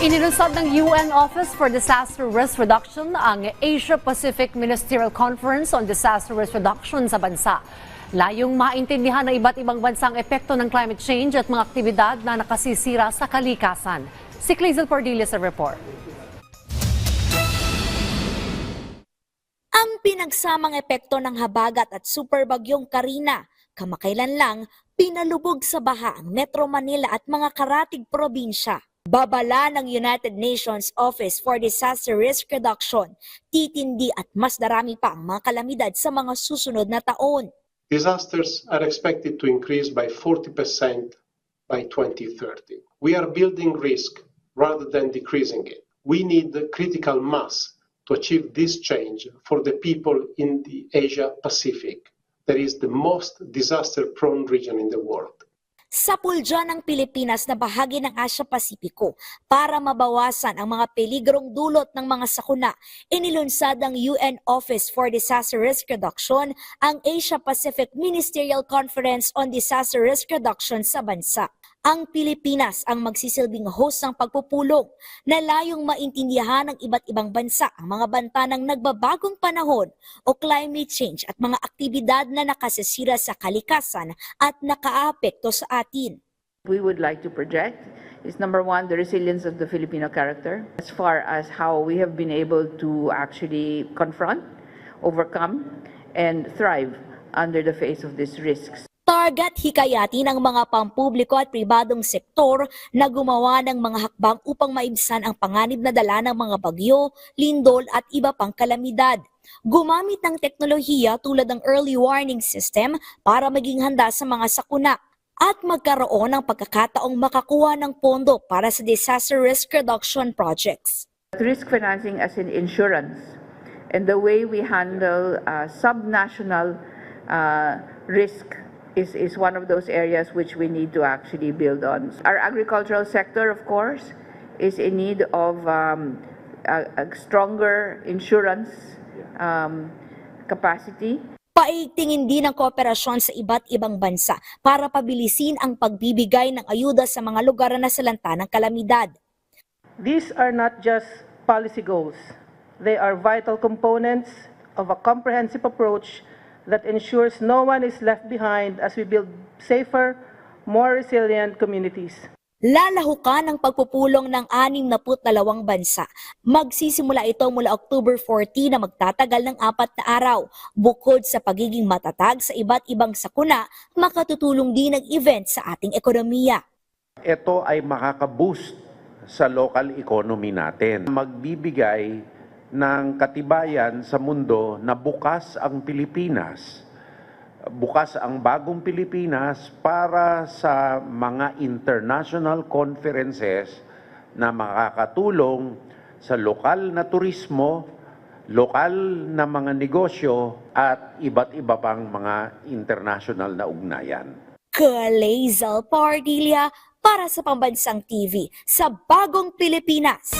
Inilunsad ng UN Office for Disaster Risk Reduction ang Asia-Pacific Ministerial Conference on Disaster Risk Reduction sa bansa. Layong maintindihan ng iba't ibang bansang epekto ng climate change at mga aktibidad na nakasisira sa kalikasan. Si Clazel Cordelia sa report. Ang pinagsamang epekto ng habagat at superbagyong Karina, kamakailan lang pinalubog sa baha ang Metro Manila at mga karatig probinsya. Babala ng United Nations Office for Disaster Risk Reduction, titindi at mas darami pa ang mga kalamidad sa mga susunod na taon. Disasters are expected to increase by 40% by 2030. We are building risk rather than decreasing it. We need the critical mass to achieve this change for the people in the Asia Pacific, that is the most disaster-prone region in the world. Sa pulja ng Pilipinas na bahagi ng Asia-Pasipiko para mabawasan ang mga peligrong dulot ng mga sakuna, inilunsad ng UN Office for Disaster Risk Reduction ang Asia-Pacific Ministerial Conference on Disaster Risk Reduction sa bansa. Ang Pilipinas ang magsisilbing host ng pagpupulong na layong maintindihan ng iba't ibang bansa ang mga banta ng nagbabagong panahon o climate change at mga aktibidad na nakasisira sa kalikasan at nakaapekto sa atin. We would like to project is number one, the resilience of the Filipino character as far as how we have been able to actually confront, overcome, and thrive under the face of these risks. Target hikayati ng mga pampubliko at pribadong sektor na gumawa ng mga hakbang upang maibsan ang panganib na dala ng mga bagyo, lindol at iba pang kalamidad. Gumamit ng teknolohiya tulad ng early warning system para maging handa sa mga sakuna at magkaroon ng pagkakataong makakuha ng pondo para sa disaster risk reduction projects. Risk financing as in insurance and the way we handle subnational risk is one of those areas which we need to actually build on. Our agricultural sector, of course, is in need of a stronger insurance capacity. Paigtingin din ang kooperasyon sa iba't ibang bansa para pabilisin ang pagbibigay ng ayuda sa mga lugar na salanta ng kalamidad. These are not just policy goals. They are vital components of a comprehensive approach that ensures no one is left behind as we build safer, more resilient communities. Lalahukan ang pagpupulong ng 62 bansa. Magsisimula ito mula October 14 na magtatagal ng 4 na araw. Bukod sa pagiging matatag sa iba't ibang sakuna, makatutulong din ang event sa ating ekonomiya. Ito ay makaka-boost sa local economy natin. Magbibigay ng katibayan sa mundo na bukas ang Pilipinas. Bukas ang bagong Pilipinas para sa mga international conferences na makakatulong sa lokal na turismo, lokal na mga negosyo at iba't iba pang mga international na ugnayan. Clazel Cordelia para sa Pambansang TV sa Bagong Pilipinas.